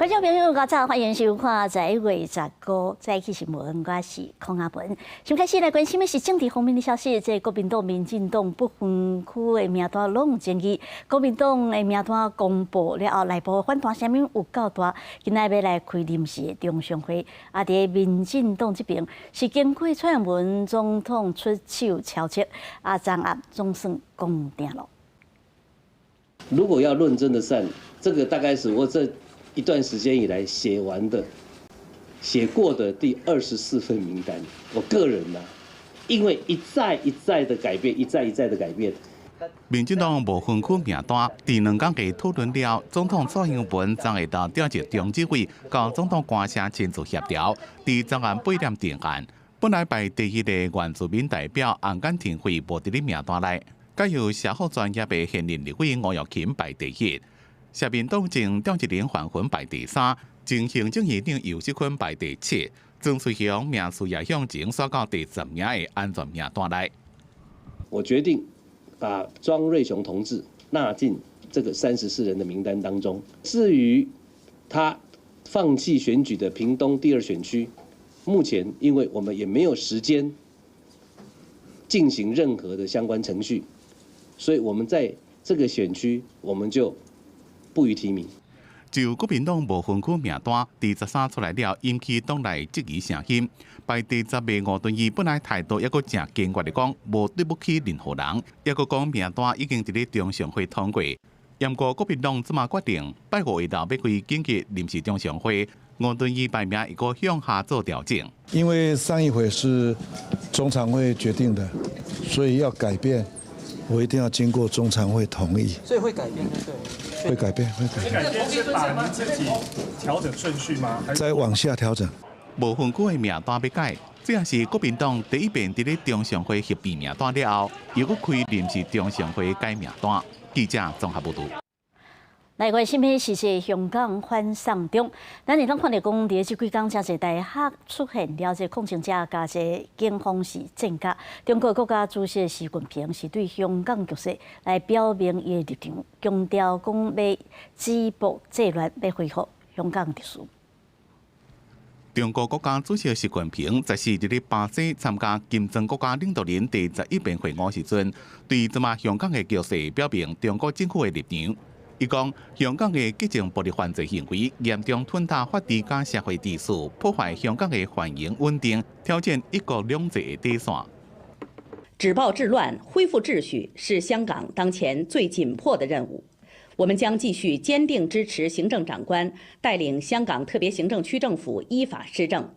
观众朋友，大家欢迎收看在月19早起新闻，我是康阿文。先开始来关心的是政治方面的消息。这国民党、民进党不分区的名单拢争议，国民党的名单公布了后，内部反弹声音有够大。今仔要来开临时的中常会，伫民进党这边是经过蔡英文总统出手敲击，掌握总算公定了。如果要论真的善，这个大概是我这一段时间以来写过的第24份名单。我个人呢，因为一再的改变，一再的改变。民进党无分区名单，伫2天嘅讨论了，总统蔡英文昨下到调集中执会，甲总统官舍亲自协调，伫昨晚8点定案。本来排第一的原住民代表洪敢廷辉无伫咧名单内，改由社福专业的现任立委吴玉琴排第一。社民党前张一玲还魂排第3，前行政院长游锡堃排第7，曾水雄名次也向前刷到第10名的安全名单内。我决定把庄瑞雄同志纳进这个34人的名单当中。至于他放弃选举的屏东第2选区，目前因为我们也没有时间进行任何的相关程序，所以我们在这个选区我们就不予提名。就国民党无分区名单第13出来了，引起党内质疑声音。排第10的吴敦义本来态度抑阁正坚决地讲，无对不起任何人，抑阁讲名单已经伫咧中常会通过。不过国民党即马决定拜5下昼要开紧急临时中常会，吴敦义排名一个向下做调整。因为上一回是中常会决定的，所以要改变，我一定要经过中常会同意。所以会改变，对。会改变，会改变。改变是把您自己调整顺序吗？再往下调整。无分区的名单要改，这也是国民党第一遍伫咧中常会合并名单了后，又搁开临时中常会改名单。记者综合报道。来关心的是香港反送中，咱会当看到讲，伫这几天真侪大学出现了这抗争者，加这警方是镇压。中国国家主席习近平是对香港局势来表明伊的立场，强调讲要止暴制乱，要恢复香港秩序。中国国家主席习近平14日巴西参加金正国家领导人第11遍会晤时阵，对即马香港的局势表明中国政府的立场。伊讲，香港的激进暴力犯罪行为严重吞踏法治甲社会秩序，破坏香港的繁荣稳定，挑战一国两制的底线。止暴制乱、恢复秩序是香港当前最紧迫的任务。我们将继续坚定支持行政长官带领香港特别行政区政府依法施政，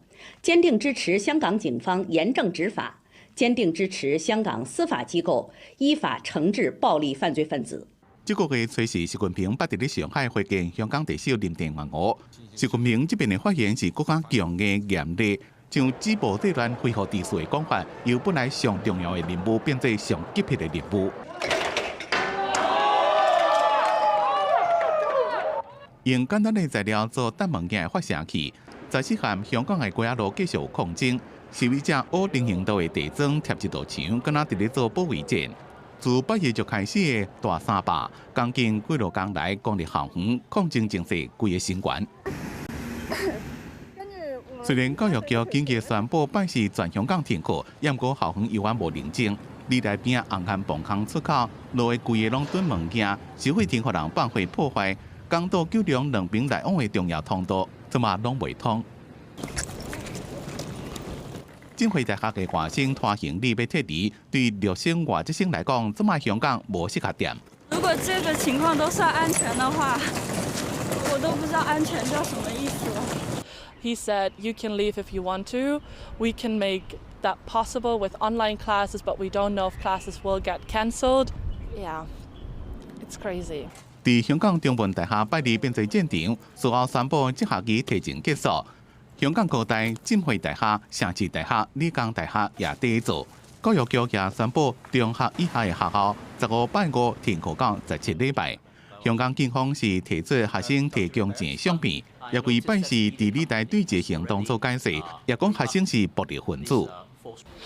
坚定支持香港警方严正执法，坚定支持香港司法机构依法惩治暴力犯罪分子。这个月初时，习近平捌伫咧上海会见香港特首林郑月娥。习近平这边的发言是更加强硬严厉，将止暴制乱、恢复秩序的讲法，由本来上重要的任务变成上急迫的任务。用简单的材料做弹物件的发射器，在西汉香港的街仔路继续抗争，示威者乌菱形道的地砖贴一道墙，敢若伫咧做保卫战。自8月就开始的大三罢，将近几落天来，公立校园抗争情势规个升悬。虽然教育局紧急宣布拜四全香港停课，不过校园犹原无宁静。里内边红磡磅空出口，路的规个拢囤物件，消费厅互人放火破坏，港岛九龙2边来往的重要通道，怎么拢未通？浸会大学的学生拖行李要撤离，对留生外籍生来讲，这么香港无适合点。如果这个情况都算安全的话，我都不知道安全叫什么意思了。He said, "You can leave if you want to. We can make that possible with online classes, but we don't know if classes will get cancelled." Yeah, it's crazy. 在香港中文大学拜二变做战场，随后宣布这学期提前结束。香港高大、浸会大学、城市大学、理工大学也第一组。教育局也宣布，中学以下的学校15拜5停课到17礼拜。香港警方是提出学生提供钱相片，也为拜四伫理大对峙行动做解释，也讲学生是暴力分子。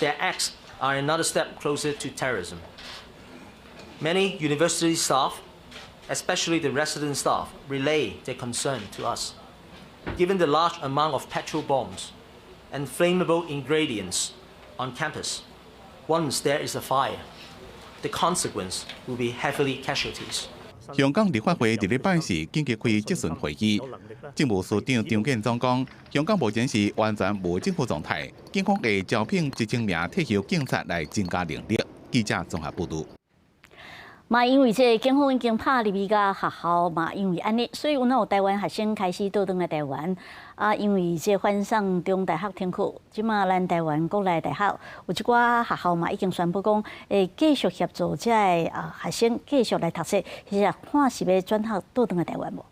Their acts are another step closer to terrorism. Many university staff, especially the resident staff, relay their concern to us. Given the large amount of petrol bombs and flammable ingredients on campus, once there is a fire, the consequence will be heavily casualties. 香港立法會禮拜四緊急開質詢會議，政務司長張建宗講，香港目前是完全無政府狀態，警方會招聘1000名退休警察來增加能力。記者綜合報導。嘛，因為這警方已經拍入去個學校嘛，因為安尼，所以有台灣學生開始倒轉來台灣。啊，因為這反送中大學停課，即馬咱台灣國內大學有一寡學校嘛，已經宣布講，會繼續協助這學生繼續來讀書，其實看是要轉學倒轉來台灣無？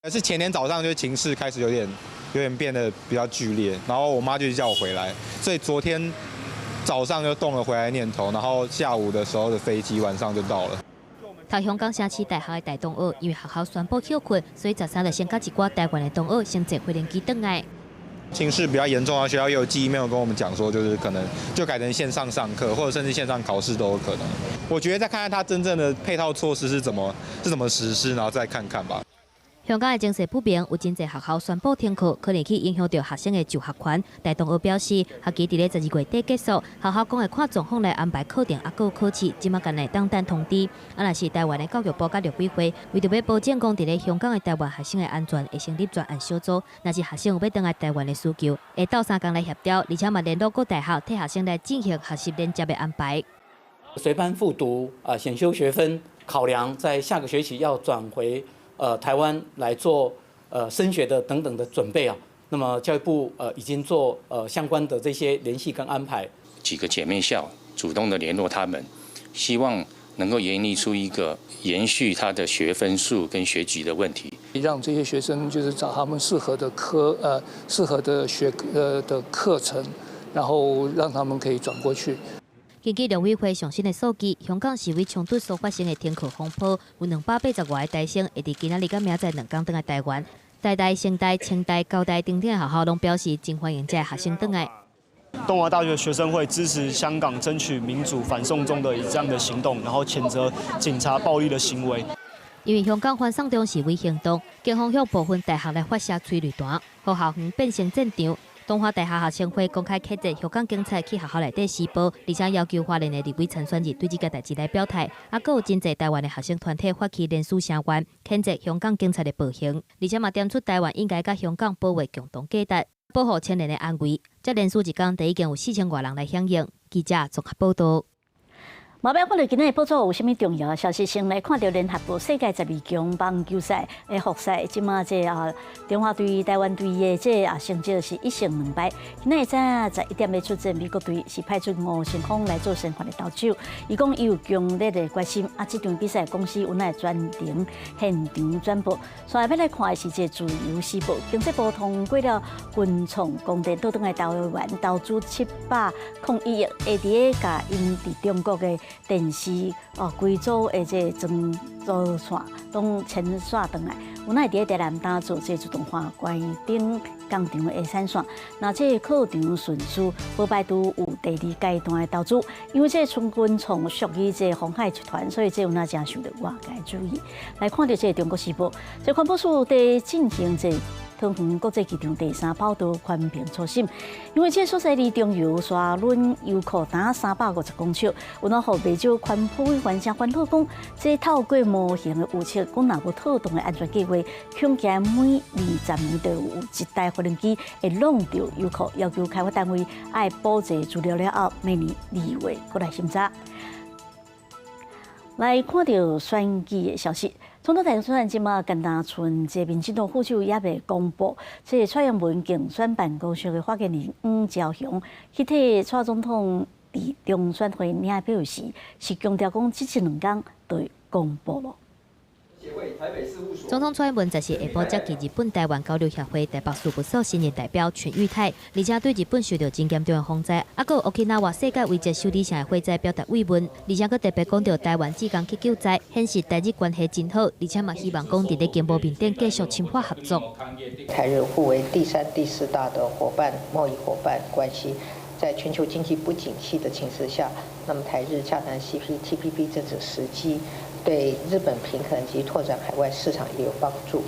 是前天早上就情勢開始有點變得比較劇烈，然後我媽就叫我回來，所以昨天早上就動了回來念頭，然後下午的時候的飛機晚上就到了。讀香港城市大學的大同學，因為學校宣布休課，所以早上就先跟一掛台灣的同學先坐飛輪機回來。情勢比較嚴重啊，學校也有寄 email 跟我們講說，就是可能就改成線上上課，或者甚至線上考試都有可能。我覺得再看看它真正的配套措施是怎麼實施，然後再看看吧。香港的情勢不明，有真濟學校宣布停課，可能去影響到學生的就學權。大同學表示，學期伫咧12月底結束，學校講會看狀況來安排課程，還有考試，即馬間來等通知。啊，若是台灣的教育部甲陸委會，為着要保證講伫咧香港的台灣學生的安全，會成立專案小組。若是學生有要回來台灣的需求，會鬥3天來協調，而且嘛聯絡各大學，替學生來進行學習連接的安排。隨班復讀選修學分，考量在下個學期要轉回台灣來做升學的等等的準備啊。那麼教育部已經做相關的這些聯繫跟安排。幾個姐妹校主動的聯絡他們，希望能夠研擬出一個延續他的學分數跟學籍的問題，讓這些學生就是找他們適合的適合的的課程，然後讓他們可以轉過去。根據陸委會上新的數據，香港市為衝突所發生的停課風波，有280外個大生會佇今仔日甲明仔載2天轉來台灣。台大、成大、清大、高大等等的學校攏表示真歡迎這學生轉來。東華大學學生會支持香港爭取民主反送中的這樣的行動，然後譴責警察暴力的行為。因為香港反送中示威行動，警方向部分大學來發射催淚彈，互校園變成戰場。東華大學學生會公開譴責香港警察去學校內底施暴，而且要求花蓮的立委參選人對這個代誌來表態。還有真濟台灣的學生團體發起連署聲援，譴責香港警察的暴行，而且嘛點出台灣應該甲香港保衛共同價值，保護青年的安危。這連署一天，已經有4000外人來響應。記者綜合報道。毛表看到今日報紙有啥物重要消息？先來看到聯合國世界12強棒球賽的複賽，即馬中華隊、台灣隊的成績是1勝2敗。今日在11點要出戰，美國隊是派出吳成峰來做先發的投手，伊講伊有強烈的決心。啊，這場比賽公司有來專程現場轉播。所以要來看的是這自由時報，經濟部通過了雲創光電倒轉來台灣投資701億，下啲甲因佇中國的電視規組的這裝座線攏遷徙轉來，有那佇台南打造這自動化關頂工廠的產線。那這課場順序不排除有第2階段的投資，因為這春軍從屬於這鴻海集團，所以這有那真受到外界注意。來看到這中國時報，這環保署在進行這桃園國際機場第3跑道環評初審，因為這所在離中油沙崙油庫達350公尺，有那互未少環保委員正反討講，這透過模型的預測，講若無妥當的安全計劃，恐驚每20年就有1台發電機會弄掉油庫，要求開發單位愛補齊資料了後，明年2月過來審查。來看到選舉的消息。總統大選即馬簡單村這民進黨副手也未公布，這蔡英文競選辦公室的發言人黃昭雄去替蔡總統佇中選會領表時，是強調講這2天就會公布了。總統蔡英文就是下晡接見日本台灣交流協會台北事務所新任代表全裕泰，而且對日本受到真嚴重的風災，還有Okinawa世界遺跡修理城的火災表達慰問，而且佮特別講到台灣志工去救災，顯示台日關係真好，而且嘛希望講佇咧經貿面頂繼續深化合作。台日互為第3、第4大的貿易夥伴關係，在全球經濟不景氣的情勢下，那麼台日洽談 CPTPP 正值時機。對日本平衡及拓展海外市場也有幫助。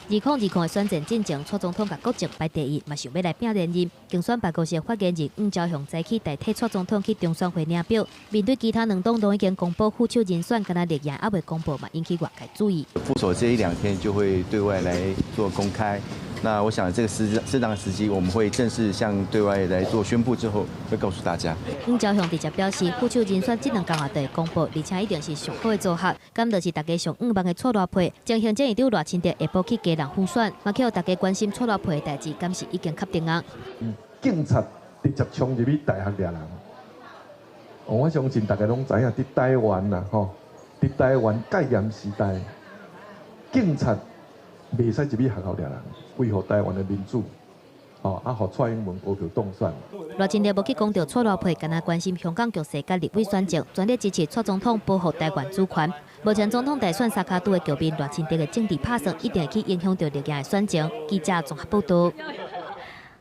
2020的选战进程，蔡总统甲国政排第一，嘛想要来拼连任。竞选办公室发言人黄昭雄早起代替蔡总统去中选会领票。面对其他两党都已经公布副手人选，敢若立言还未公布嘛，引起外界注意。副手这1-2天就会对外来做公开。那我想这个适当的时机，我们会正式向对外来做宣布之后，会告诉大家。黄昭雄直接表示，副手人选这2天就会公布，而且一定是上好的组合，咁就是大家上5万的蔡赖配，将行政院长赖清德下晡去家人互选，嘛叫大家关心蔡赖配的代志，敢是已经确定啊？警察直接冲入去大学抓人，我相信大家拢知影，伫台湾啦吼，伫台湾戒严时代，警察袂使入去学校抓人。维护台湾的民主，互蔡英文高票当选。赖清德无去讲到蔡赖配，敢若关心香港局势甲立委选情，全力支持蔡总统保护台湾主权。目前总统大选三卡都的局面，赖清德的政治拍算一定会去影响到立院的选情。记者综合报道。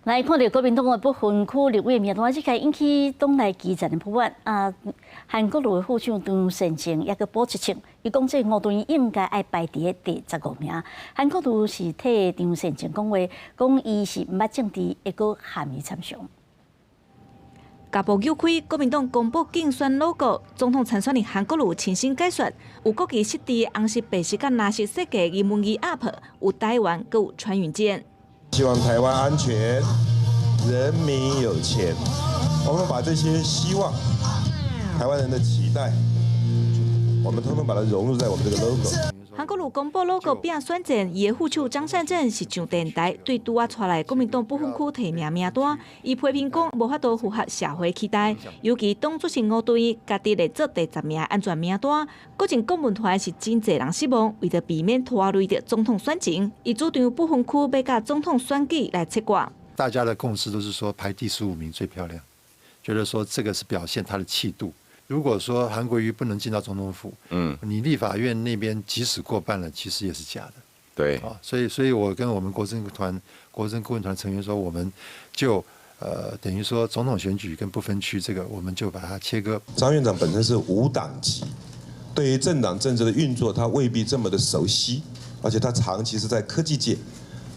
来看到国民党的不分区立委名单，即个引起党内激战的不满。韩国瑜副总统陈情也个补一枪，伊讲这吴敦义应该爱排伫第15名。韩国瑜是替张陈情讲话，讲伊是毋捌政治，会阁含伊参选。家暴扭开，国民党公布竞选 logo， 总统参选人韩国瑜亲身解说，有国旗设置红色、白色、甲蓝色设计英文字 up， 有台湾，阁有穿云箭。希望台湾安全，人民有钱。我们把这些希望，台湾人的期待，我们统统把它融入在我们这个 logo。韩国瑜公布 logo 变选战，伊的副手张善政是上电台对拄啊带来国民党不分区提名名单，伊批评讲无法度符合社会期待，尤其党主席吴敦义家己来做第10名安全名单，国情国文团是真侪人失望，为着避免拖累着总统选情，伊主张不分区要甲总统选举来切割。大家的共识都是说排第15名最漂亮，觉得说这个是表现他的气度。如果说韩国瑜不能进到总统府，你立法院那边即使过半了，其实也是假的。对，所以我跟我们国政顾问团成员说，我们就等于说总统选举跟不分区这个，我们就把它切割。张院长本身是无党籍，对于政党政治的运作，他未必这么的熟悉，而且他长期是在科技界、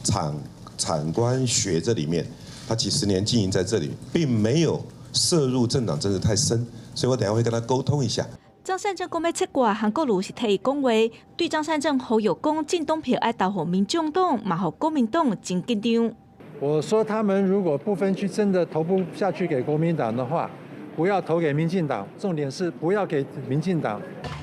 产官学这里面，他几十年经营在这里，并没有涉入政党政治太深。所以我等下会跟他沟通一下。张善政讲要切割，韩国瑜是替伊讲话，对张善政呼吁讲进党票爱投给民众党，嘛互国民党真紧张。我说他们如果不分区真的投不下去给国民党的话，不要投给民进党，重点是不要给民进党。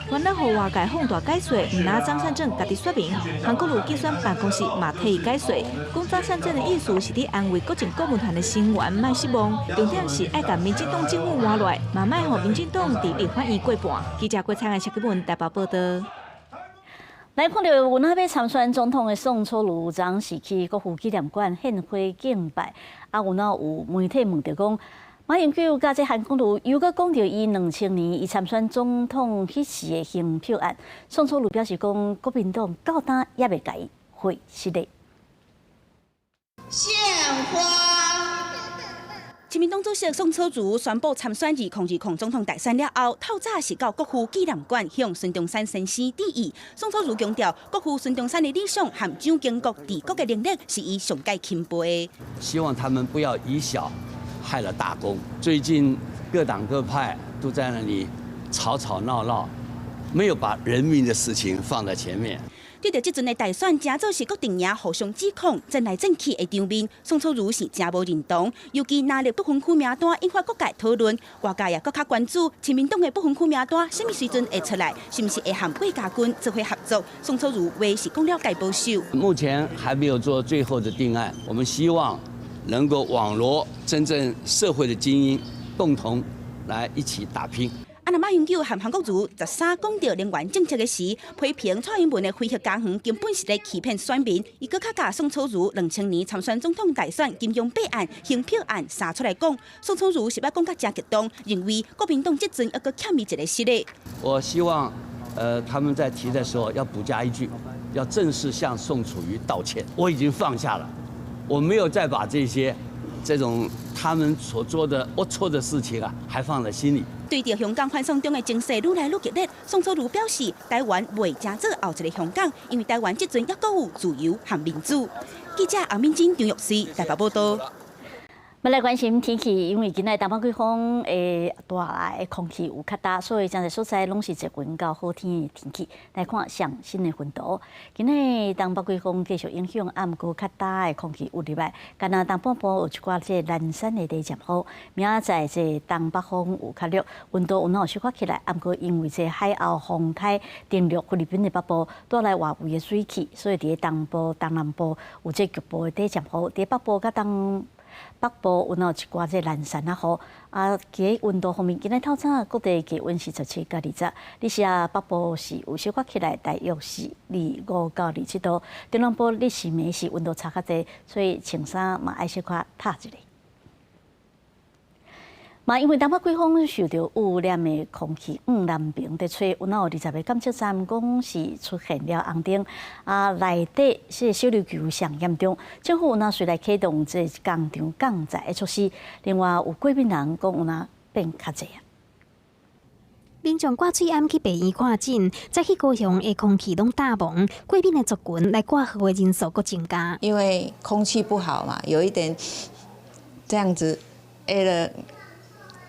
原来互外界放大解说，唔拿张善政家己说明，韩国瑜竞选办公室嘛替伊解说，讲张善政的意思是伫安慰国情国文团的成员卖失望，重点是爱甲民进党政府换来，嘛卖互民进党伫立法院过半。记者郭灿的谢启文台北报道。来看到有那要参选总统的宋楚瑜昨是去国父纪念馆献花敬拜，有媒体问到讲。马英九甲这韩国瑜又搁讲到伊2000年伊参选总统迄时的行票案，宋楚瑜表示讲国民党到今也未甲伊回实力。献花。自民党主席宋楚瑜宣布参选2020总统大选了后，透早是到国父纪念馆向孙中山先生致意。宋楚瑜强调，国父孙中山的理想和蒋经国治国的能力是伊上界钦佩的。希望他们不要以小害了大公。最近各党各派都在那里吵吵闹闹，没有把人民的事情放在前面。对着这阵的大选，真做是各阵营互相指控，争来争去的场面，宋楚瑜是真无认同。尤其拿入不分区名单，引发各界讨论，外界也更加关注亲民党的不分区名单，什么时阵会出来？是不是会和国家军做伙合作？宋楚瑜话是讲了解保守。目前还没有做最后的定案，我们希望能够网罗真正社会的精英，共同来一起打拼。马英九和韩国瑜13讲到能源政策的时，批评蔡英文的飞核家园根本是在欺骗选民。伊搁较甲宋楚瑜2000年参选总统大选金融弊案、行票案杀出来讲，宋楚瑜是要讲甲真激动，认为国民党这阵要搁欠伊一个实力。我希望，他们在提的时候要补加一句，要正式向宋楚瑜道歉。我已经放下了，我没有再把这种他们所做的龌龊的事情还放在心里。对着香港反送中的情势愈来愈激烈，宋楚瑜表示，台湾袂正做后一个香港，因为台湾即阵还阁有自由和民主。记者洪敏珍、张玉思台北报道。要来关心天气，因为今日东北季风的带来的空气有较大，所以真侪所在拢是一云到好天的天气。来看上新的云图，今日东北季风继续影响，暗过较大的空气有入来，干那东北部有一寡这南山的地渐好。明仔载这东北风有较弱，温度有哪小可起来，暗过因为这海后风台登陆菲律宾的北部，带来外围的水汽，所以伫东部、东南部有这局部的地渐好，伫北部甲北部有一寡这南山啊雨，啊，其温度方面，今日透早各地气温是17到20，你是啊北部是有小可起来，大约是25到27度，中南部你是暝是温度差较济，所以穿衫嘛爱小可脱一下。嘛，因为东北季风受到污染的空气南平在吹，有20个监测站讲是出现了红灯，啊，内底是小琉球上严重。政府有随来启动这工厂降载的措施，另外有过敏人讲有变较济啊。民众挂嘴暗去病院看诊，再去高雄的空气拢大忙，过敏的族群来挂号的人数阁增加。因为空气不好嘛，有一点这样子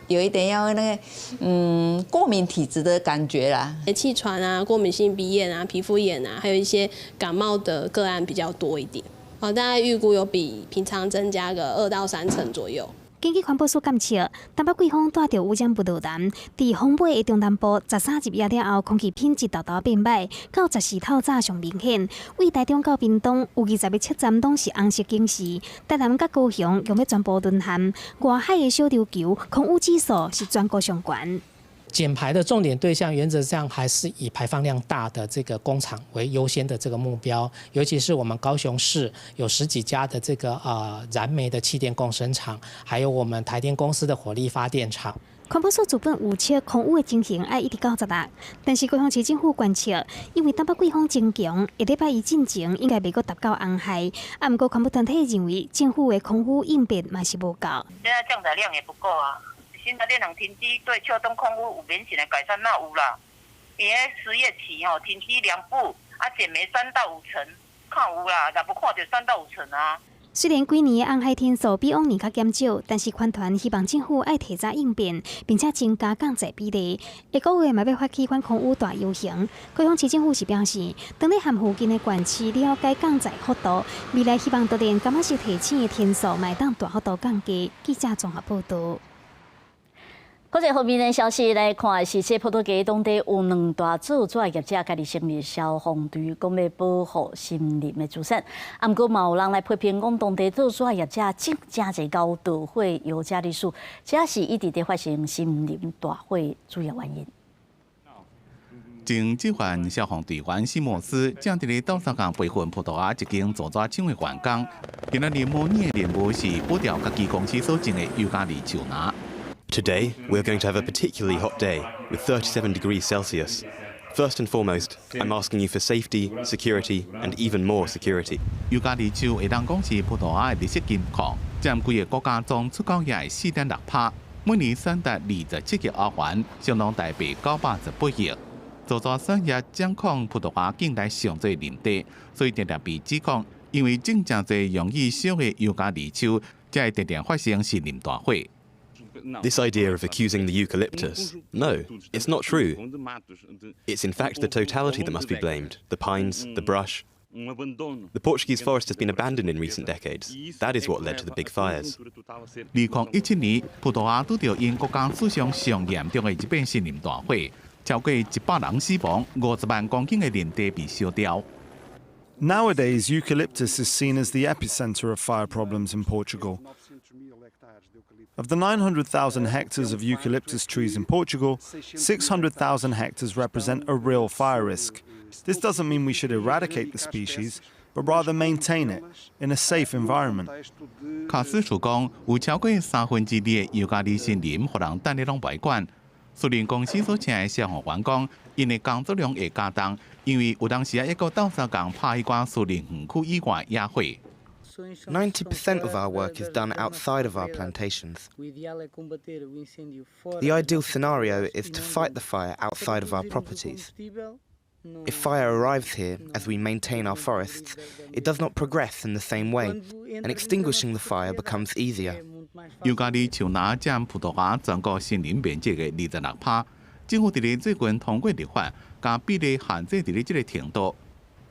有一点要那个过敏体质的感觉啦，气喘啊、过敏性鼻炎啊、皮肤炎啊，还有一些感冒的个案比较多一点。大概预估有比平常增加个2到3成左右。根据环保署监测，东北季风带着污染物导弹，伫风尾的中南部13日夜了后，空气品质豆豆变歹，到14透早上明显。为台中到屏东有20个测站拢是红色警示，台南甲高雄用要全部沦陷。外海的小琉球空污指数是全国上悬。减排的重点对象原则上还是以排放量大的这个工厂为优先的这个目标，尤其是我们高雄市有10几家的这个燃煤的气电共生厂，还有我们台电公司的火力发电厂。环保署主本预测空污的情形要一直到16，但是高雄市政府观测，因为东北季风增强，下礼拜一进前应该袂阁达到红海。啊，不过环保团体认为政府的空污应变嘛是无够。现在降载量也不够啊。新台电能停机对秋冬空污有明显的改善，那有啦。因为10月起停机2部，减煤3到5成，看有啦，若不看就3到5成啊。虽然今年的红海天数比往年较减少，但是款团希望政府爱提早应变，并且增加降载比例。下个月嘛要发起反空污大游行，高雄市政府是表示，当你和附近的县市了解降载幅度，未来希望导电甘仔式提醒的天数，卖当大幅度降低。记者综合报道。国际方面的消息来看，是这葡萄牙当地有2大造纸业者家己成立消防队，讲要保护森林的资产。啊，不过嘛有人来批评讲，当地造纸业者种真侪高盗火油价历史，这是一直在发生森林大火主要原因。经指挥消防队员西莫斯正伫咧斗三港培训葡萄牙一间造纸厂的员工，今仔日模拟的任务是保掉家己公司所种的尤加利树拿。Today, we're going to have a particularly hot day with 37 degrees Celsius. First and foremost, I'm asking you for safety, security, and even more security. 尤加利树会当讲是葡萄牙的绿色金矿，占规个国家总出口业4.6%，每年产达27亿欧元，相当台币918亿。造纸产业掌控葡萄牙境内上侪林地，所以常常被指控，因为种真侪容易烧的尤加利树，才会常常发生森林大火。This idea of accusing the eucalyptus, no, it's not true. It's in fact the totality that must be blamed, the pines, the brush. The Portuguese forest has been abandoned in recent decades. That is what led to the big fires. 2017年，葡萄牙拄到因国家史上上严重的一遍森林大火，超过100人死亡，50万公顷的林地被烧掉。Nowadays, eucalyptus is seen as the epicenter of fire problems in Portugal. Of the 900,000 hectares of eucalyptus trees in Portugal, 600,000 hectares represent a real fire risk. This doesn't mean we should eradicate the species, but rather maintain it in a safe environment. 卡斯署讲，有超过2/3的尤加利森林互人等咧拢外管。苏林公司所请的消防员讲，因的工作量会加重，因为有当时一个斗三工拍迄寡树林园区以外野火。90% of our work is done outside of our plantations. The ideal scenario is to fight the fire outside of our properties. If fire arrives here, as we maintain our forests, it does not progress in the same way, and extinguishing the fire becomes easier. 尤加利树林占葡萄牙全国森林面积的26%，政府伫咧最近通过立法，将比例限制伫咧这个程度。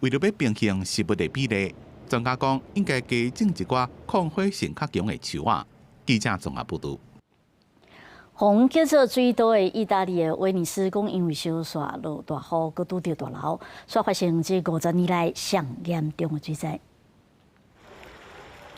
为了要平衡食物的比例，专家讲应该加种一寡抗火性较强的树啊。记者综合报道。 红叫做最多的意大利的威尼斯，讲因为小雪落大雨，佮拄着大涝，所发生这50年来上严重的水灾。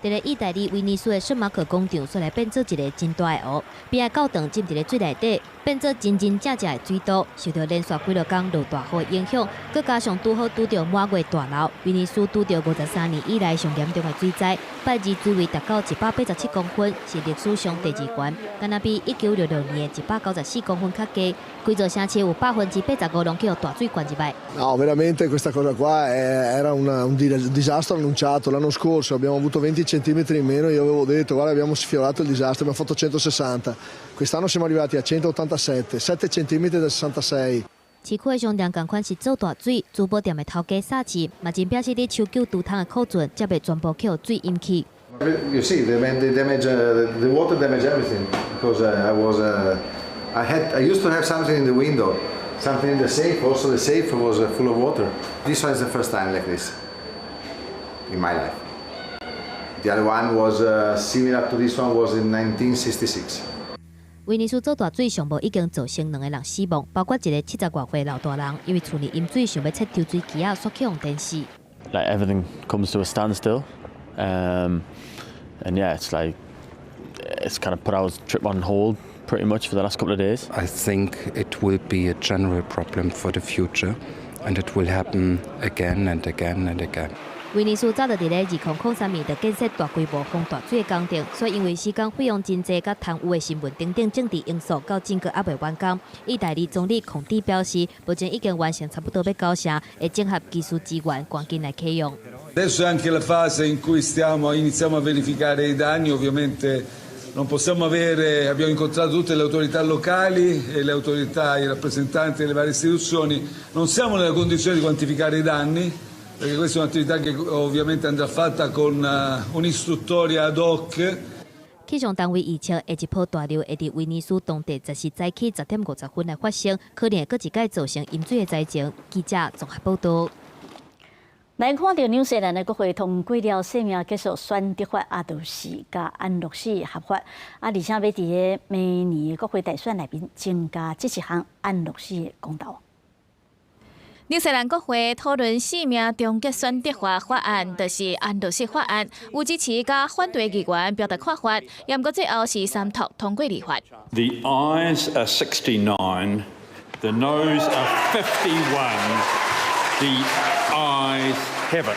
伫咧意大利威尼斯的圣马可广场，煞来变做一个真大的湖，边仔教堂浸伫咧水内底，变做真正的水岛。受到连续几落天落大雨的影响，佮加上拄好拄着满月大涝，威尼斯拄着53年以来上严重的水灾，拜二水位达到187公分，是历史上第2悬，敢若比1966年的194公分较低。规座城市有85%拢叫大水灌入来。No, veramente questa cosa qua era un disastro annunciato. L'anno scorso abbiamo avuto 20 centimetri in meno, io avevo detto guarda abbiamo sfiorato il disastro, abbiamo fatto 160. Quest'anno siamo arrivati a 187, 7 centimetri da 66. 市区的商店同款是做大水，珠宝店的头家撒钱，嘛真表示伫抢救除汤的库存，才袂全部去水引起。You see, the damage, the water damaged everything because I used to have something in the window, something in the safe. Also, the safe was full of water. This one is the first time like this in my life. The other one was similar to this one was in 1966. 威尼斯做大水上无已经造成2个人死亡，包括一个70多岁老大人，因为厝里淹水，想要切抽水机啊，煞去用电死。Like everything comes to a standstill, and yeah, it's like it's kind of put our trip on hold pretty much for the last couple of days. I think it will be a general problem for the future, and it will happen again and again and again. 威尼斯早就伫咧2003年就建设大规模防大水的工程，所以因为时间费用真济，甲贪污的新闻等等政治因素，到整个还未完工。意大利总理孔蒂表示，目前已经完成差不多要交成，会整合技术资源，赶紧来启用。Adesso è anche la fase in cui iniziamo a verificare i danni, ovviamente non possiamo abbiamo incontrato tutte le autorità locali e le autorità, i rappresentanti delle varie istituzioni, non siamo nella condizione di quantificare i danni, perché questa è un'attività che ovviamente andrà fatta con un'istruttoria ad hoc. 气象单位预测，下一波大流会伫威尼斯当地10早起10点50分来发生，可能会搁一届造成淹水的灾情。记者综合报道。来看到纽西兰的国会通过了生命结束选择法，就是甲安乐死合法，而且要伫个明年的国会大选内面增加这一项安乐死的公道。纽西兰国会讨论生命终结选择法法案，就是安乐死法案。有支持甲反对议员表达看法，不过最后是三读通过立法。The ayes are 69, the noes are 51. The ayes have it.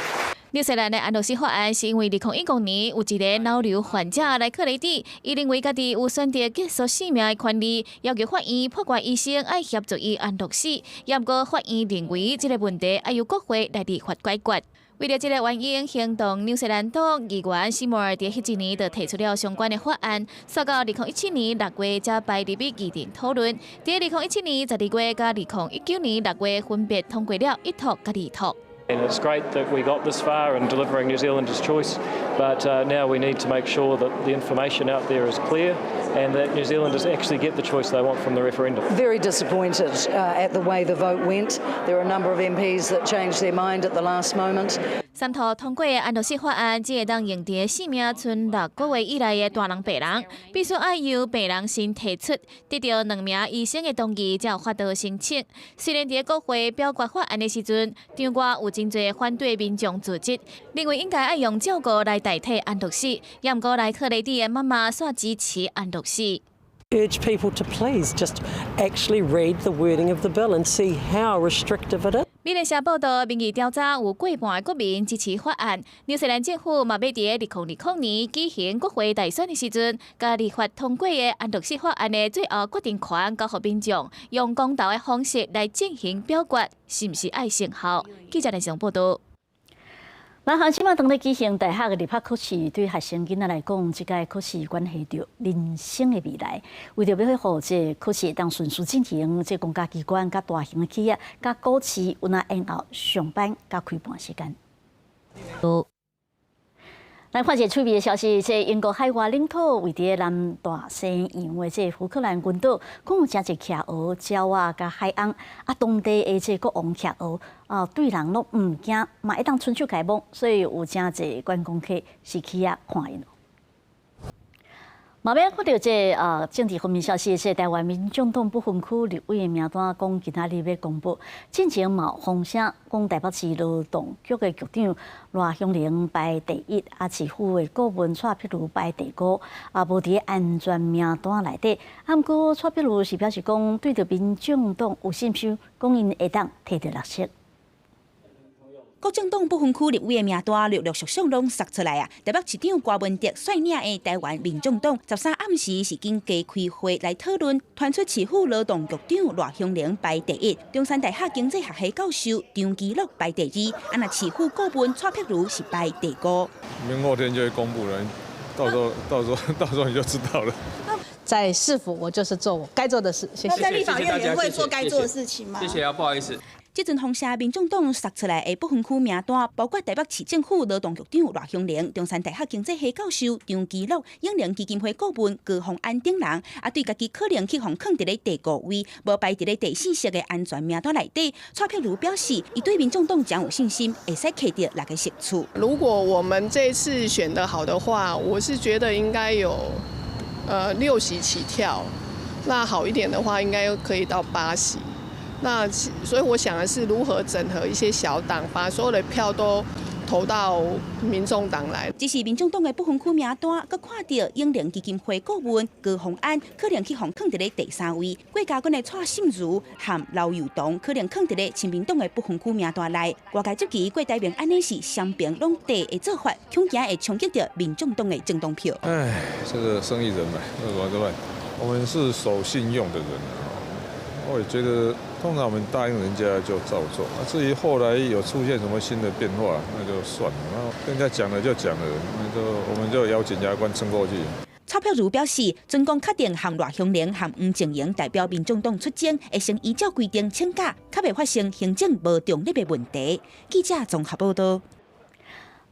纽西兰的安乐死法案是因为2019年有一个脑瘤患者来克雷蒂，伊认为家己有选择结束生命的权利，要求法院判决医生要协助伊安乐死。不过法院认为这个问题要由国会来立法解决。为了这个原因，行动纽西兰党议员西摩尔在迄一年就提出了相关的法案，直到2017年6月才排入议程讨论。在2017年12月甲2019年6月分别通过了1读甲2读。And it's great that we got this far in delivering New Zealanders' choice, but now we need to make sure that the information out there is clear and that New Zealanders actually get the choice they want from the referendum. Very disappointed at the way the vote went. There are a number of MPs that changed their mind at the last moment. 三读通过的安乐死法案，只会当用伫生命存6个月以内的大人病人，必须要由病人先提出，得到2名医生的同意，才有法度申请。虽然伫国会表决法案的时阵，场外有真侪反对民众组织，认为应该要用照顾来代替安乐死，不过来克雷蒂的妈妈煞支持安乐死。Urge people to please just actually read the wording of the bill and see how restrictive it is. 美联社报道，民意调查有过半的国民支持法案。纽西兰政府嘛要伫2020年举行国会大选的时阵，甲立法通过的安乐死法案的最后决定权交予民众，用公道的方式来进行表决，是毋是爱成效？记者连上报道。南韩即马当咧举行大学嘅入学考试，对学生囡仔来讲，即个考试关系着人生嘅未来。为着要去互这考试当顺速进行，这公家机关、甲大型嘅企业、甲股市，有哪延后上班甲开盘时间。来看一个趣味的消息，这英国海外领土位伫南大西洋的这福克兰群岛，共有真侪企鹅、鸟啊、甲海翁啊，当地的这国王企鹅啊，对人拢唔惊，嘛一当伸手开摸，所以有真侪观光客是去遐看因。嘛要看到这政治方面消息，这台湾民众党不分区立委的名单，讲今仔日要公布。进前嘛风声讲台北市劳动局的局长赖香玲排第一，啊市府的顾问蔡碧如排第五，啊无伫安全名单内底。啊，不过蔡碧如是表示讲，对着民众党有信心，讲因会当摕到绿色。国政党不分区立委的名单陆陆续续拢杀出来啊！台北市长郭文哲率领的台湾民众党13暗时是经加开会来讨论，传出市府劳动局长赖香玲排第一，中山大学经济学系教授张基乐排第二，啊那市府顾问蔡碧如是排第五。明后天就会公布了，到时候你就知道了。在市府，我就是做我该做的事。谢谢。那在立法院也会做该做的事情吗？谢谢啊，不好意思。这阵风下民众党杀出来的不分区名单，包括台北市政府劳动局长赖香玲、中山大学经济系教授张基乐、永良基金会顾问高虹安等人，啊对家己可能去互放伫咧第5位，无排伫咧第4席的安全名单内底。蔡碧如表示，伊对民众党将有信心，会使摕到6个席次。如果我们这一次选得好的话，我是觉得应该有6席起跳，那好一点的话，应该可以到8席。那所以我想的是如何整合一些小党，把所有的票都投到民众党来。只是民众党的不分区名单，佮看到永良基金会顾问高虹安可能去放伫咧第3位，郭家军的蔡信如和刘友东可能放伫咧亲民党的不分区名单内。外界质疑郭台铭安尼是双边拢地的做法，恐惊会冲击到民众党的政党票。哎，这个生意人嘛，那怎么办？我们是守信用的人啊，我也觉得。通常我们答应人家就照做，至于后来有出现什么新的变化，那就算了。然后人家讲了就讲了，我们就邀检察官撑过去。蔡碧如表示，准公确定和赖香玲和吴静莹代表民众党出征，会先依照规定请假，较袂发生行政无中立的问题。记者综合报道。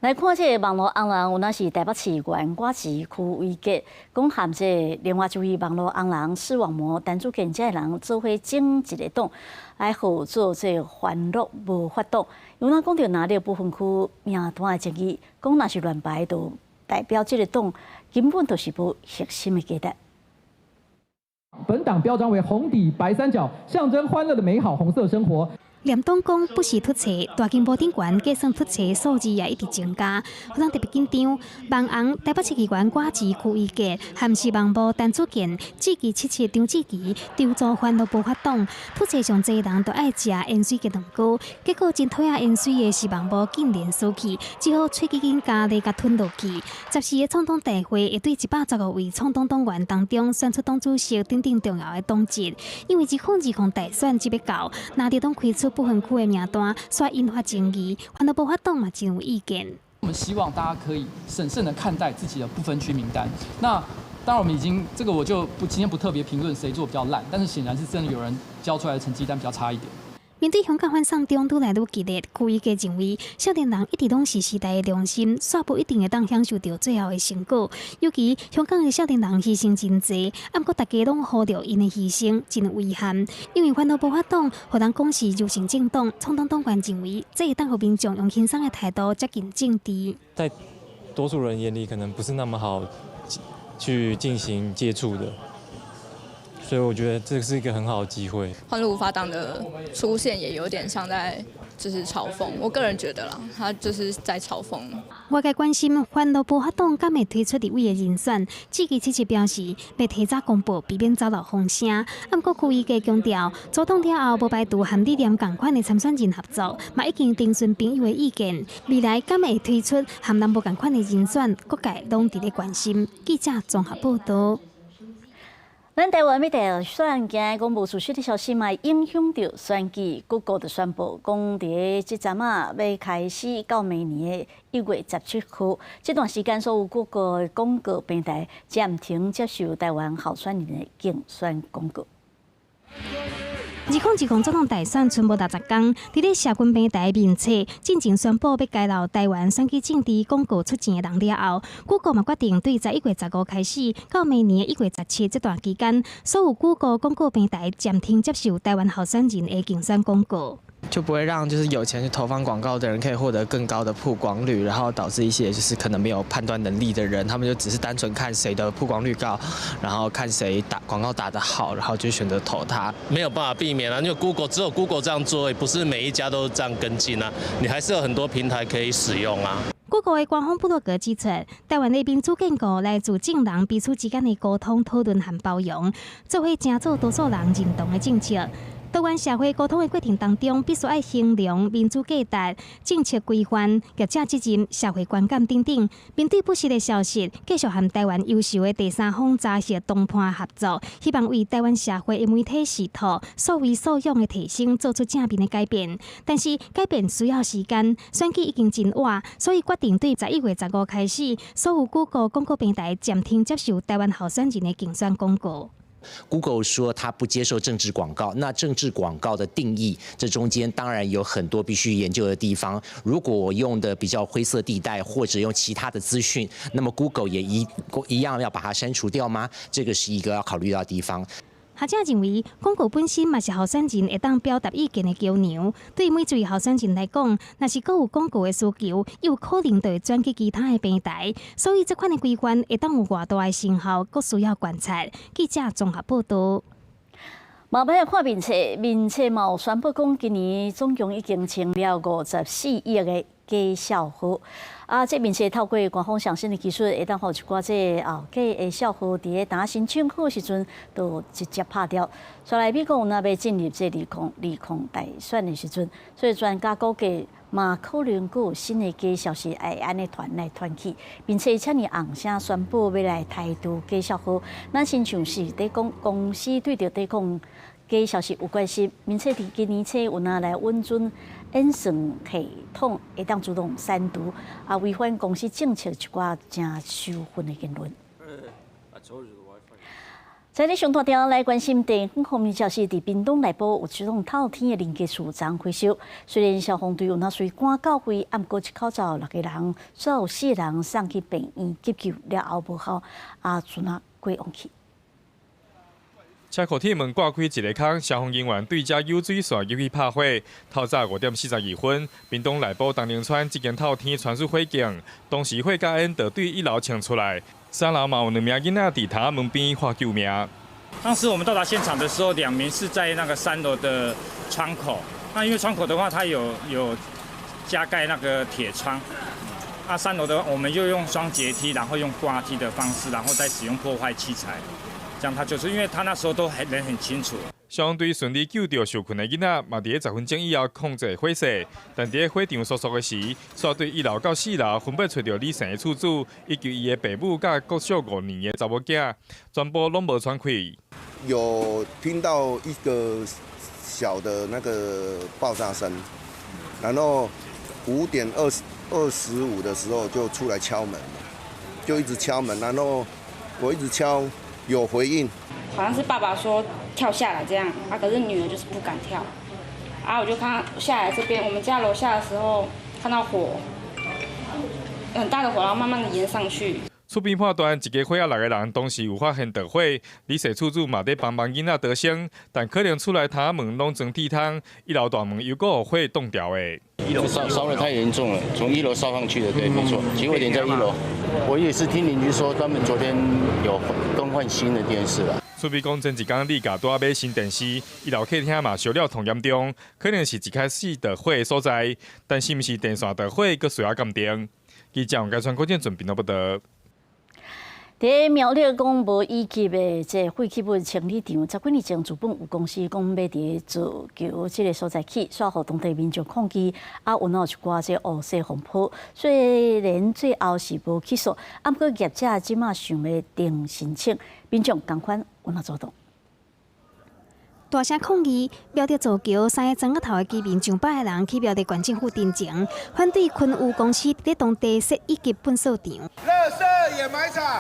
来看这个网络红人，有那是台北市原瓜市区威杰，讲含这另外一位网络红人视网膜单主见这人做伙整一个党来合作这欢乐无法党。有那讲到哪里部分区名单的争议，讲那是乱排，就代表这个党根本就是无核心的价值。本党标章为红底白三角，象征欢乐的美好红色生活。廉党讲不时突袭，大金保定县计算突袭数字也一直增加，学生特别紧张。网红台北市议员瓜子区威杰和市网部陈主健志奇77张志奇调做欢乐无法党，突袭上侪人都爱食盐水鸡蛋糕，结果真讨厌盐水的市网部竟然输去，只好吹几根咖喱甲吞落去。14个创党大会会对115位创党党员当中选出党主席等等重要的党职，因为2020大选即要到，哪地党开出不分区的名单，所以引发争议。欢乐无法党嘛，真有意见。我们希望大家可以审慎的看待自己的不分区名单。那当然，我们已经这个我就今天不特别评论谁做比较烂，但是显然是真的有人交出来的成绩单比较差一点。面对香港反送中愈来愈激烈，区议会认为少年人一直拢是时代的良心，煞不一定会当享受到最后的成果。尤其香港的少年人牺牲真济，不过大家拢呼着因的牺牲真遗憾。因为欢乐无法党，互人讲是入城政党，创党党员认为这会当互民众用轻松的态度接近政治。在多数人眼里，可能不是那么好去进行接触的。所以我觉得这是一个很好的机会。欢乐无法党的出现也有点像在就是嘲讽，我个人觉得啦，他就是在嘲讽。外界关心欢乐无法党敢会推出立委的人选，志奇77表示要提早公布，避免遭到风声。不过区议会强调，组党了后无排除和理念同款的参选人合作，嘛已经征询朋友的意见。未来敢会推出和人无同款的人选，各界拢伫咧关心。记者综合报道。咱台湾要大选，今日公布出席的消息嘛，影响到选举。Google 就宣布，讲伫即阵啊，要开始到明年的1月17号，这段时间所有 Google 的广告平台暂停接受台湾候选人的竞选广告。2010总统大选剩无60天，伫咧社群平台面册进前宣布要揭露台湾选举政治广告出钱的人了后，Google 嘛决定对在1月15开始到明年1月17这段期间，所有 Google 广告平台暂停接受台湾候选人的竞选广告。就不会让就是有钱去投放广告的人可以获得更高的曝光率，然后导致一些就是可能没有判断能力的人，他们就只是单纯看谁的曝光率高，然后看谁打广告打得好，然后就选择投他。没有办法避免啊，因为 只有 Google 这样做，也不是每一家都这样跟进啊，你还是有很多平台可以使用啊。Google 的官方部落格指出，台湾的民主建构来自政人彼此之间的沟通、讨论和包容，做伙成做多数人认同的政策。台湾社会沟通的过程当中，必须要衡量民主价值、政策规范、业者责任、社会观感等等。面对不实的消息，继续和台湾优秀的第三方查核同伴合作，希望为台湾社会的媒体视图所为所用的提升做出正面的改变。但是改变需要时间，选举已经真晚，所以决定对在1月15开始，所有 Google 广告平台暂停接受台湾候选人的竞选广告。Google 说它不接受政治广告，那政治广告的定义，这中间当然有很多必须研究的地方。如果我用的比较灰色地带，或者用其他的资讯，那么 Google 也一样要把它删除掉吗？这个是一个要考虑到的地方。学者认为，广告本身嘛是候选人会当表达意见的桥梁。对每一位候选人来讲，若是各有广告的需求，又有可能就会转去其他的平台。所以，这款的规范会当有偌大的成效，佫需要观察。记者综合报道。毛尾看面册嘛有宣布讲，今年总共已经清了54亿的假消费。这面册透过官方上新的技术，会当互一寡假的消费伫咧打申请好时阵，就直接拍掉。所以美国若要进入2020大选的时阵，所以专家估计嘛可能佫有新的假消息会安尼传来传去，并且请你红声宣布要来台独假消费。咱亲像是伫讲公司对着伫讲假消息有关系，面册伫今年初有拿来稳准演算系统会当自动删除，违反公司政策一寡正羞愤的言论。在咧上头条来关心地方方面消息，伫屏东内部有一栋透天的林家厝昨火烧，虽然消防队有拿水赶到位，毋过一口罩6个人，所有4人送去病院急救了后无效，就那过往去。车库铁门挂开一个坑，消防人员对遮有水线入去拍火。透早5点42分，屏东内部东宁村一间透天传出火警，当时火甲烟就对1楼冲出来，3楼嘛有2名囡仔伫塔门边喊救命。当时我们到达现场的时候，2名是在那个3楼的窗口。那因为窗口的话，它有加盖那个铁窗。3楼的话，我们又用双阶梯，然后用挂梯的方式，然后再使用破坏器材。这样他就是因为他那时候都人很清楚。消防队顺利救到受困的囡仔，嘛伫10分钟以后控制火势。但伫火场疏的时，煞对1楼到4楼分别找到李姓的厝主，以及伊的爸母甲国小5年的查某囝，全部拢无喘气。有听到一个小的那个爆炸声，然后5点25的时候就出来敲门，就一直敲门，然后我一直敲。有回应，好像是爸爸说跳下来这样，可是女儿就是不敢跳，我就看下来这边，我们家楼下的时候看到火，很大的火，然后慢慢的延上去。厝边判断，一家伙仔6个人当时有发现着火，李氏厝主嘛在帮忙囡仔逃生，但可能出来塔门拢装地汤，1楼大门又搁有火冻掉的。1楼烧得太严重了，从1楼烧上去的，对，没错，起火点在1楼。我也是听邻居说，他们昨天有更换新的电视了。厝边讲前一天李家拄买新电视，1楼客厅嘛烧了同严重，可能是一开始着火的所在，但是毋是电线着火，佫需要鉴定。记者王家川、郭建准报道。伫苗栗讲无以及的这废弃物清理场，10几年前资本有公司讲要伫自求这个所在起，煞互当地民众抗议，有一寡这乌色风波。虽然最后是无起诉，不过业者即马想要定申请，民众同款有哪做动？大声抗议，标着造桥3个庄仔头的居民上百个人去标着县政府顶前，反对昆武公司在当地设一级粪扫场。垃圾掩埋场，垃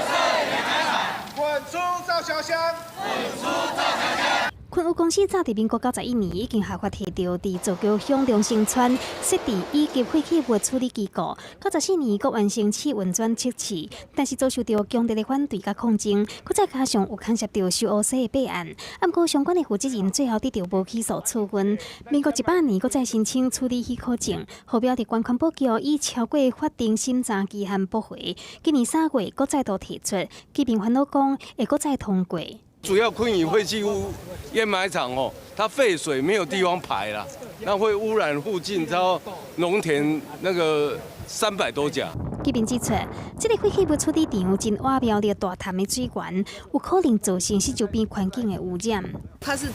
圾掩埋场，滚出造桥乡，滚出造桥乡。昆武公司早伫民国91年已经下发摕到伫造桥乡龙兴村设置一级废弃物处理机构，94年才完成试运转测试，但是遭受到强烈的反对甲抗争，佮再加上有牵涉到收污水的弊案，不过相关的负责人最后得到无起诉处分。民国18年，佮再申请处理许可证，后标伫关环保局以超过法定审查期限驳回。今年3月，佮再度提出，居民烦恼讲会佮再通过。主要昆武废弃物掩埋场它废水没有地方排了，那会污染附近超农田那个300多甲。居民指出，这个废弃物处理场真挖标了大潭的水源，有可能造成市周边环境的污染。它是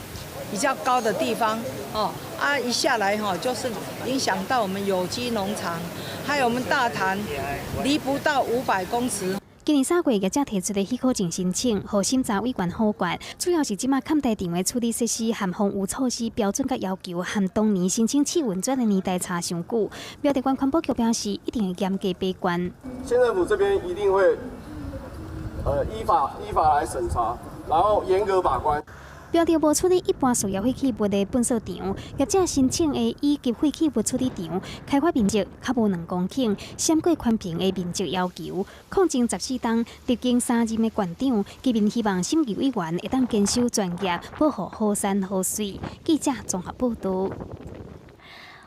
比较高的地方一下来就是影响到我们有机农场，还有我们大潭，离不到500公尺。今年3月，业者提出的许可证申请，互审查委员核决，主要是即马勘地场的处理设施含风污措施标准甲要求，含当年申请试运转的年代差上久。标地关环保局表示，一定会严格把关。县政府这边一定会依法来审查，然后严格把关。标着无处理一般需要废弃物的粪扫场，业者申请的一级废弃物处理场，开发面积较无2公顷，闪过宽平的面积要求。抗争14天，历经3任的县长，居民希望审议委员会当坚守专业，保护好山好水。记者综合报道。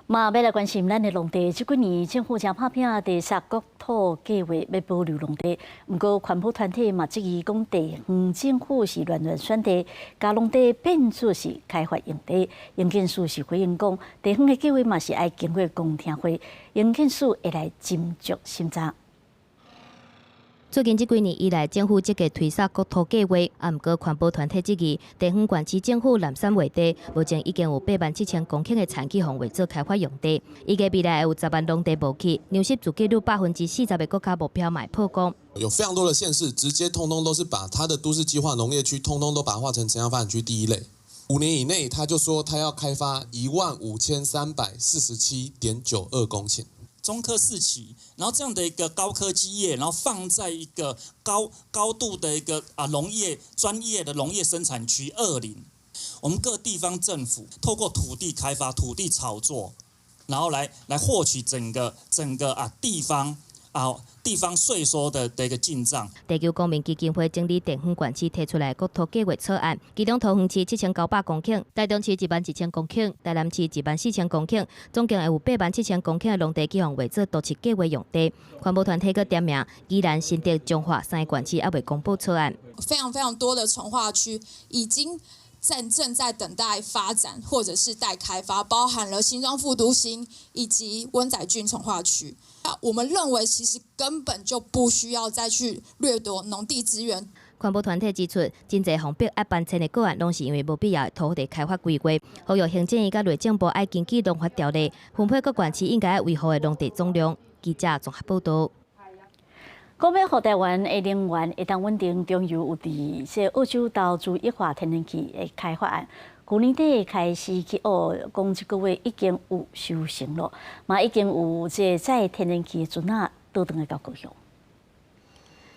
嘛，要来关心咱的农地。这几年政府正拍拼地沙国土计划要保留农地，不过环保团体嘛质疑讲地方政府是乱选地，将农地变作是开发用地。营建署是回应讲，地方的计划嘛是爱经过公听会，营建署会来斟酌审查。最近这几年以来，政府积极推沙国土计划，不过环保团体质疑地方县市政府滥散画地，目前已经有87000公顷的产区范围做开发用地，预计未来有10万农地无去，牛市自记录40%的国家目标买破功。有非常多的县市直接通通都是把它的都市计划农业区通通都把它划成城乡发展区第1类，5年以内他就说他要开发15347.92公顷。中科4期，然后这样的一个高科技业，然后放在一个高度的一个农业专业的农业生产区20，我们各地方政府透过土地开发、土地炒作，然后来获取整个地方税收的一个进账。地球公民基金会整理地方县市提出来国土计划草案，其中桃园市7900公顷，台中市11000公顷，台南市14000公顷，总共有87000公顷的农地计划为做都市计划用地。环保团体佮点名，宜兰、新竹、彰化3个县市还未公布草案。非常多的重划区已经正在等待发展或者是待开发，包含了新庄副都心以及温仔郡重划区。我们认为其实根本就不需要再去掠夺农地资源。环保团体指出，真侪防逼压搬迁的个案，拢是因为无必要的土地开发规划，呼吁行政院甲内政部爱根据农法条例，分配各县市应该维护的农地总量。记者综合报道。讲要互台湾的能源会当稳定，中油有伫这澳洲投资液化天然气的开发案，去年底开始去讲这个月已经有收成了，嘛已经有这载天然气的船啊倒转来到高雄。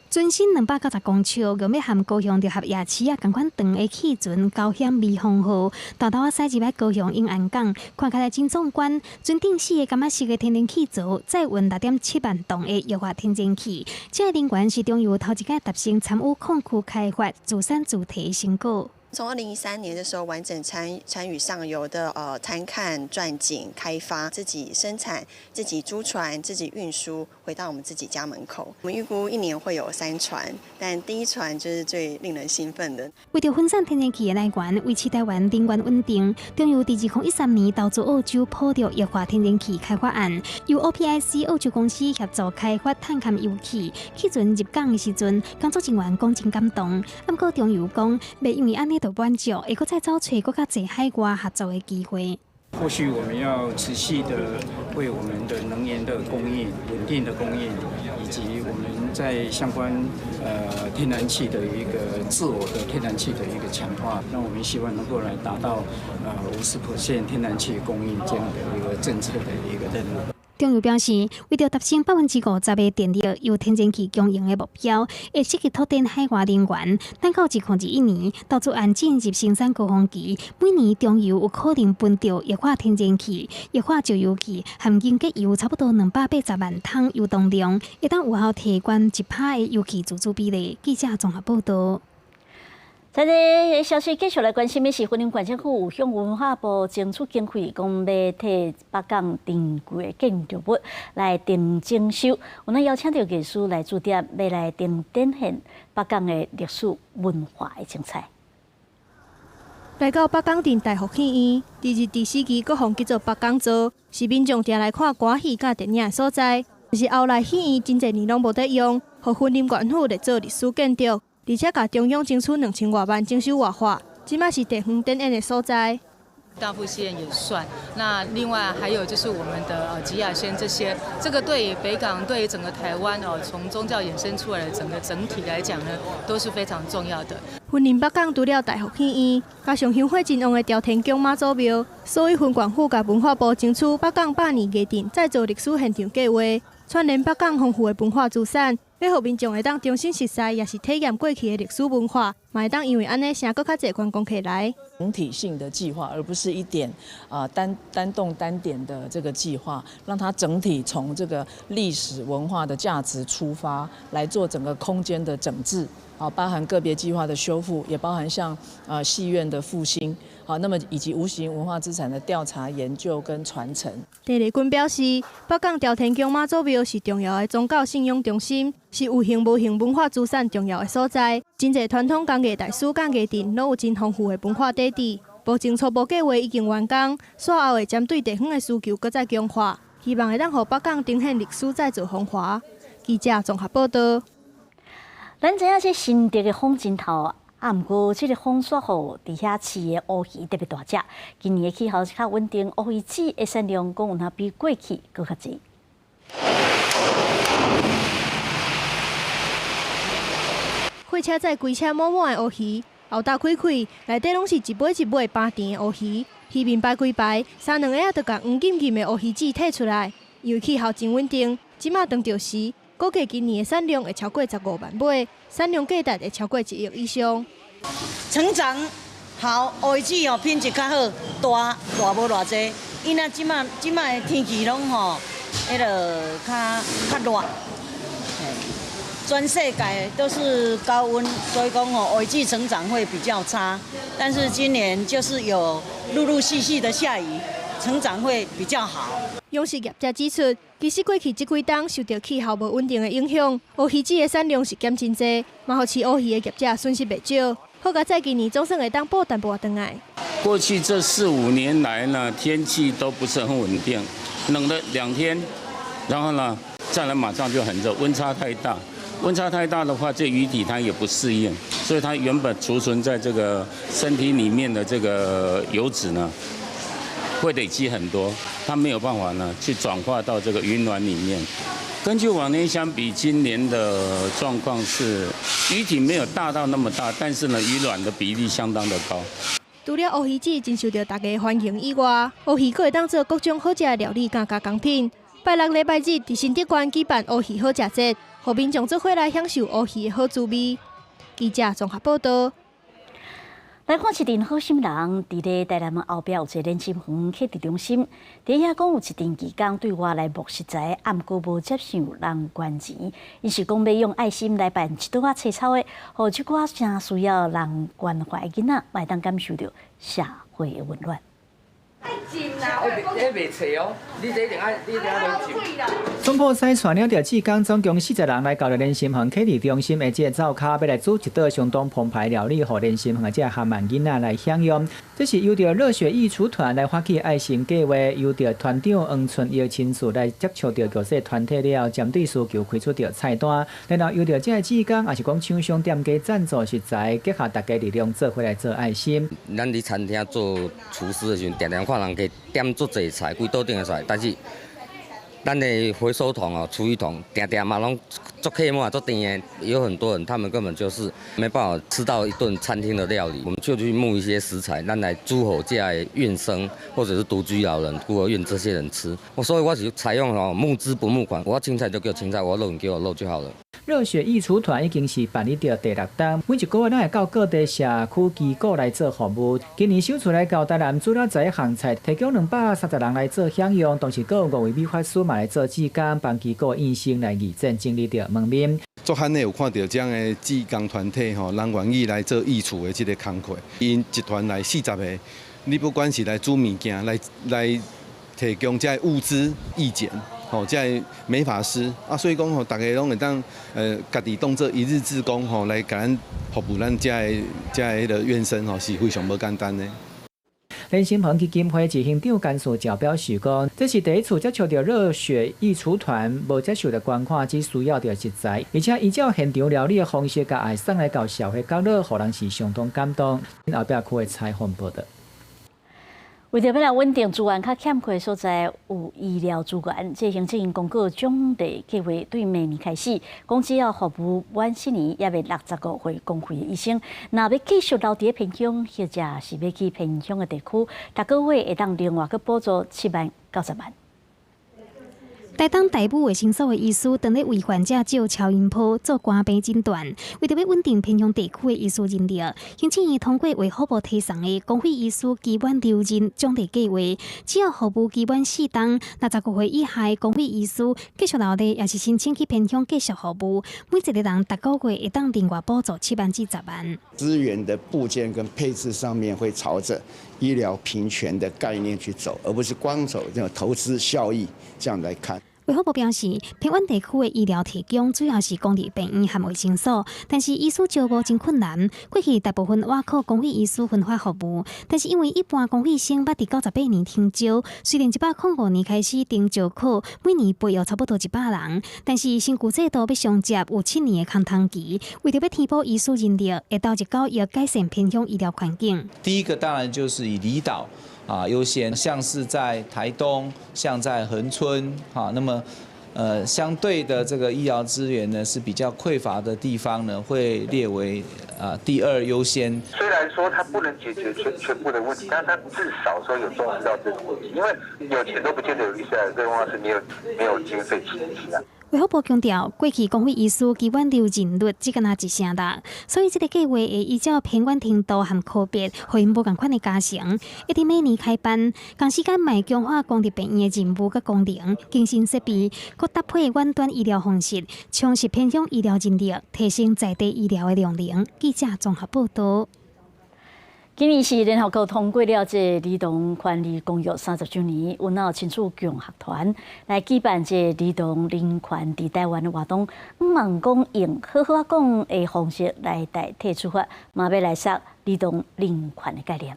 全新290公尺，用要含高雄着合夜市共款长的气船高险美丰号，豆豆驶入来高雄永安港，看起来真壮观。船顶4个感觉式的天然气槽，载运6.7万吨的液化天然气。这个能源是中油头一届达成参与矿区开发、自产自提的成果。从2013年的时候，完整参与上游的探勘、钻井、开发，自己生产、自己租船、自己运输，回到我们自己家门口。我们预估1年会有3船，但第1船就是最令人兴奋的。为着分散天然气的来源，维持台湾能源稳定，中油伫2013年投资澳洲普调液化天然气开发案，由 OPIC 澳洲公司协助开发探勘油气。气船入港的时阵，工作人员讲真感动。不过中油讲，袂因为安尼就满足，会搁再找找更较侪海外合作的机会。后续我们要持续的为我们的能源的供应、稳定的供应，以及我们在相关天然气的一个自我的天然气的一个强化，那我们希望能够来达到50%天然气供应这样的一个政策的一个任务。中油表示，为着达成50%的电力由天然气供应的目标，会积极拓展海外能源。等到2021年，投资案进入生产高峰期，每年中油有可能分到液化天然气、液化石油气含凝结油差不多280万桶油当量，会当有效提悬1%的油气自主比例。记者综合报道。在这消息继续来关心的是，云林县政府有向文化部争取经费，讲要替北港定规的建筑物来定征收。我们邀请到艺师来驻点，要来定展现北港的历史文化的精彩。来到北港镇大福戏院，第4期各项叫做北港座，是民众常来看歌戏甲电影的所在。就是后来戏院真侪年拢无得用，互云林县府来做历史建筑。而且，甲中央争取2000多万征收外花，即马是地方展演的所在。大腹戏院也算，那另外还有就是我们的吉雅仙这些，这个对于北港，对于整个台湾从宗教衍生出来的整体来讲呢，都是非常重要的。云林北港除了大福戏院，加上香火真旺的朝天宫妈祖庙，所以云县府甲文化部争取北港100年艺镇再造历史现场计划，串联北港丰富的文化资产。要互民众会当重新熟悉，也是体验过去的历史文化，嘛会当因为安尼，请更较侪观光客来。整体性的计划，而不是一点单栋单点的这个计划，让它整体从这个历史文化的价值出发，来做整个空间的整治。包含个别计划的修复，也包含像戏院的复兴，那么以及无形文化资产的调查、研究跟传承。地理君表示，北港朝天宫妈祖庙是重要的宗教信仰中心，是有形无形文化资产重要的所在。真侪传统工艺大师甲艺人都有真丰富的文化底底。目前初步计划已经完工，稍后会针对地方的需求，搁再强化，希望会当互北港呈现历史再造风华。记者综合报道。咱知影这新竹的风真透，毋过这个风雪后，伫遐饲的乌鱼特别大只。今年的气候较稳定，乌鱼子的产量讲有那比过去搁较济。货车载规车满满的乌鱼，后搭开开，内底拢是一尾一尾白甜的乌鱼，鱼面白规白，3、2下就将黄金金的乌鱼子摕出来。因为气候真稳定，即马当着时。估计今年的产量会超过15万尾，产量价值会超过1亿以上。成长好，乌鱼子品质较好，大无偌济。伊若即马的天气拢迄个较热，全世界都是高温，所以讲乌鱼子成长会比较差。但是今年就是有陆续的下雨，成长会比较好。养殖业者指出，其实过去这几冬受到气候无稳定的影响，乌鱼子的产量是减真济，嘛互饲乌鱼的业者损失袂少。好在在今年总算会当补淡薄回来。过去这4、5年来呢，天气都不是很稳定，冷了2天，然后呢，再来马上就很热，温差太大。温差太大的话，这鱼体它也不适应，所以它原本储存在这个身体里面的这个油脂呢，会累积很多，它没有办法呢去转化到这个鱼卵里面。根据往年相比，今年的状况是鱼体没有大到那么大，但是呢，鱼卵的比例相当的高。除了乌鱼子真受到大家欢迎以外，乌鱼阁会当做各种好食的料理加加工品。拜6、礼拜日伫新竹县举办乌鱼好食节，互民众做伙来享受乌鱼的好滋味。记者综合报道。来看一阵好心人，伫咧台南后壁有一个练心园客地中心，伫遐讲有一段期间对外来募食材，毋过无接受人捐钱，因是讲要用爱心来办一朵仔青草的，互即寡正需要人关怀的囡仔，会当感受到社会的温暖。袂切哦，你这一定爱落酒。总埔西传了着志工，总共40人来到了练心园客地中心的这个灶骹，要来煮一道相当澎湃料理，互练心园的这含万囡仔来享用。这是由着热血义厨团来发起爱心计划，由着团长黄春耀亲自来接触着各式团体了，针对需求开出着菜单，然后由着这个志工，也是讲厂商店家赞助食材，结合大家力量做伙来做爱心。咱伫餐厅做厨师的时阵，常常看看人给点足侪菜，规桌顶的菜，但是咱的回收桶哦、厨余桶，定嘛拢足客满、足甜的，有很多人他们根本就是没办法吃到一顿餐厅的料理，我们就去募一些食材，咱来煮好家的院生或者是独居老人、孤儿院这些人吃。所以我是采用募资不募款，我要青菜就给我青菜，我要肉你给我肉就好了。热血义厨团已经是办理到第6档，每一个月拢会到各地社区机构来做服务。今年首次来到台南煮了11项菜，提供230人来做享用，同时还有5位美法师嘛来做志工，帮机构应声来义诊整理到门面。昨汉呢有看到这样的志工团体吼，人愿意来做义厨的这个工作，因集团来40个，你不管是来煮物件，来提供这物资意见。吼，这美发师啊，所以讲吼，大家拢会当家己当做一日志工吼，来甲咱服务咱这个院生吼，是非常无简单的。连心鹏基金会执行长甘肃赵表示讲，这是第一次接触到热血义厨团，无接受到捐款，只需要到食材，而且依照现场料理的方式，甲爱送来到社会角落，互人是相当感动。后壁区的采访报道。为着要来稳定资源较欠缺所在有医疗资源，这行政院公告奖励计划对明年开始，讲只要服务满4年也未60个岁公费的医生，若要继续留伫偏乡，或者是要去偏乡的地区，逐个月会当另外去补助7万90万。台东大埔卫生所的医师当咧为患者照超音波做肝病诊断，为着要稳定偏乡地区的医师人力，行政院通过为护部提送的公费医师基本留任奖励计划，只要服务基本4档，60个岁以下的公费医师继续留伫，也是申请去偏乡继续服务，每一个人逐个月会当另外补助7万至10万。资源的部件跟配置上面会朝着医疗平权的概念去走，而不是光走这种投资效益这样来看。卫福部表示，偏远地区的医疗提供主要是公立病院和卫生所，但是医师招募真困难。过去大部分外口公费医师分发服务，但是因为一般公费生捌伫98年停招，虽然105年开始定招考，每年培育差不多100人，但是新旧制度要相接有7年的空窗期。为着要填补医师人力，会到19要改善偏乡医疗环境。第一个当然就是以离岛优先，像是在台东，像在恒春那么相对的这个医疗资源呢是比较匮乏的地方呢，会列为第2优先。虽然说它不能解决全部的问题，但是它至少说有重视到这个问题，因为有钱都不见得有意思啊，更何况是没有经费支持啊。卫福部强调，过去公费医师基本留任率只敢拿1成6，所以这个计划会依照偏远程度和科别，互因无共款的加成，一定每年开办，同时间卖强化公立病院的任务佮功能，更新设备，佮搭配远端医疗方式，充实偏乡医疗人力，提升在地医疗的量能。记者综合报道。今年是联合国通过了这儿童权利公约30周年，阮有亲属共学团来举办这儿童人权伫台湾的活动，希望讲用好好讲的方式来代替处罚，嘛要来说儿童人权的概念。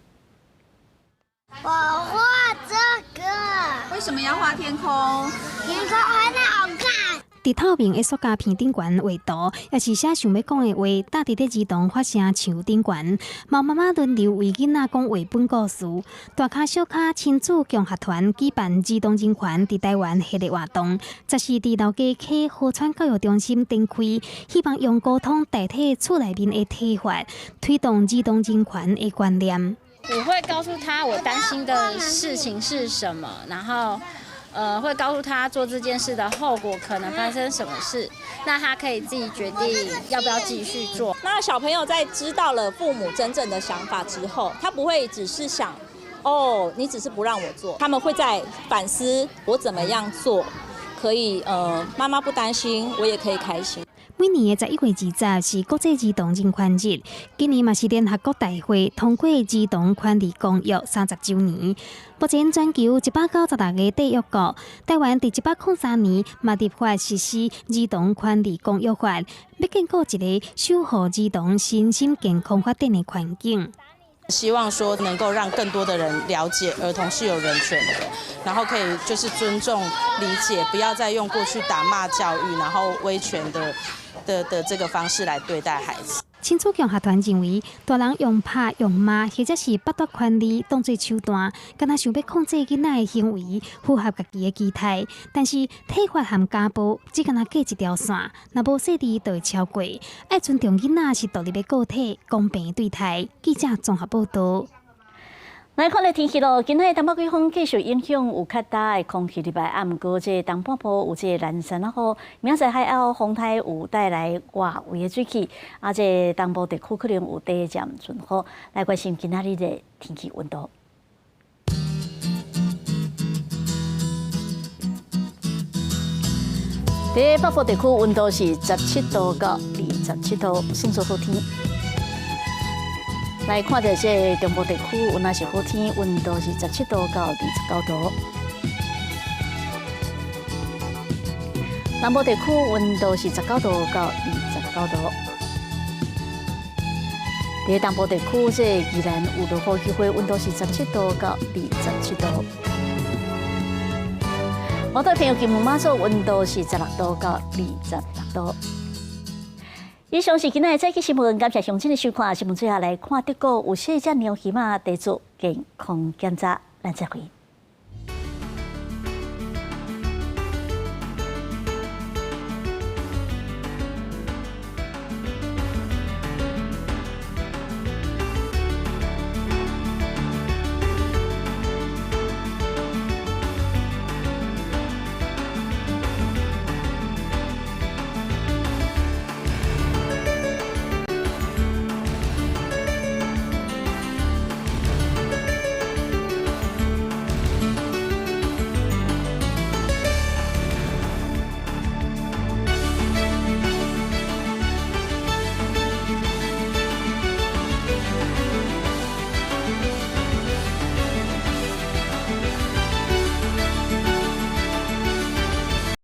我画这个，为什么要画天空？天空很好看。伫透明的塑胶片顶悬画图，也是写想要讲的话，搭伫咧儿童发声墙顶悬。毛妈妈轮流为囡仔讲绘本故事。大卡小卡亲子共学团举办儿童人权伫台湾系列活动，则是伫老家溪河川教育中心展开，希望用沟通代替厝内面的体罚，推动儿童人权的观念。我会告诉他我担心的事情是什么，然后。会告诉他做这件事的后果可能发生什么事，那他可以自己决定要不要继续做。那小朋友在知道了父母真正的想法之后，他不会只是想，哦，你只是不让我做，他们会在反思我怎么样做，可以妈妈不担心，我也可以开心。每年的11月20日是国际儿童人权日，今年嘛是联合国大会通过儿童权利公约30周年。目前全球196个缔约国，台湾伫103年嘛立法实施儿童权利公约法，要建构一个守护儿童身心健康发展的环境。希望说能够让更多的人了解儿童是有人权的，然后可以就是尊重、理解，不要再用过去打骂教育，然后威权的这个方式来对待孩子。亲子强学团认为，大人用拍、用骂或者是剥夺权利当作手段，敢若想要控制囡仔的行为，符合家己的期待。但是体罚和家暴只敢若隔一条线，若无细致就会超过。爱尊重囡仔是独立的个体，公平对待。记者综合报道。来看咧天气咯，今日东北季风继续影响有较大的空气入来，啊，毋过这东半部有这南山啊雨，明仔载海澳风台有带来外围的水汽，啊，这东部地区可能有短暂阵雨。来关心今仔日的天气温度。在北部地区温度是17度到27度，算做好天。来看到这中部地区，有若是好天，温度是17度到29度；南部地区温度是19度到29度。在东部地区，这宜兰有落雨机会，温度是17度到27度。我对朋友金门马祖温度是16度到26度。以上是今日的早起新闻，感谢乡亲的收看。新闻最后来看，德国有4只牛鱼仔得做健康检查，咱再会。